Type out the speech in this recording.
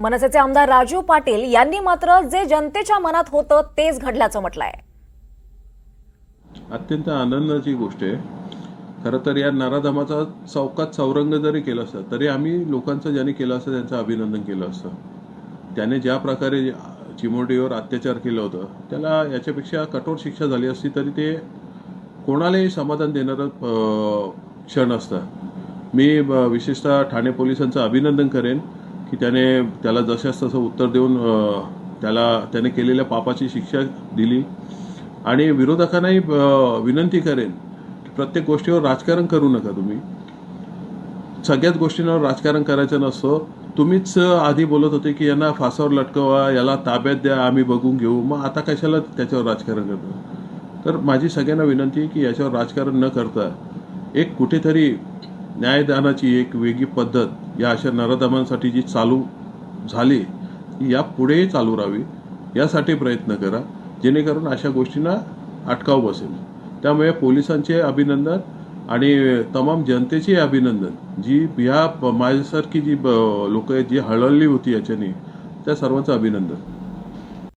मनसेचे आमदार राजू पाटील यांनी मात्र जे जनतेच्या मनात होतं तेच घडल्याचं म्हटलंय। अत्यंत आनंदाची गोष्ट आहे। खरं तर या नराधमाचा चौकात चौरंग जरी केला असता तरी आम्ही लोकांचं ज्यांनी केलं असतं त्यांचं अभिनंदन केलं असतं। त्याने ज्या प्रकारे चिमुरडीवर अत्याचार केलं होतं त्याला याच्यापेक्षा कठोर शिक्षा झाली असती तरी ते कोणालाही समाधान देणारं क्षण असतं। मी विशेषतः ठाणे पोलिसांचं अभिनंदन करेन की त्याला जशास तसं उत्तर देऊन त्याने केलेल्या पापाची शिक्षा दिली। आणि विरोधकांनाही विनंती करेन की प्रत्येक गोष्टीवर राजकारण करू नका। तुम्ही सगळ्याच गोष्टींवर राजकारण करायचं नसतं। तुम्हीच आधी बोलत होते की यांना फासावर लटकवा, याला ताब्यात द्या, आम्ही बघून घेऊ, मग आता कशाला त्याच्यावर राजकारण करतो? तर माझी सगळ्यांना विनंती आहे की याच्यावर राजकारण न करता एक कुठेतरी न्यायदानाची एक वेगळी पद्धत या अशा नराधमांसाठी जी चालू झाली या पुढेही चालू राहावी यासाठी प्रयत्न करा, जेणेकरून अशा गोष्टींना अटकाव बसेल। त्यामुळे पोलिसांचे अभिनंदन आणि तमाम जनतेचे अभिनंदन, जी या माझ्यासारखी जी लोक आहेत जी हळहळली होती याच्याने, त्या सर्वांचं अभिनंदन।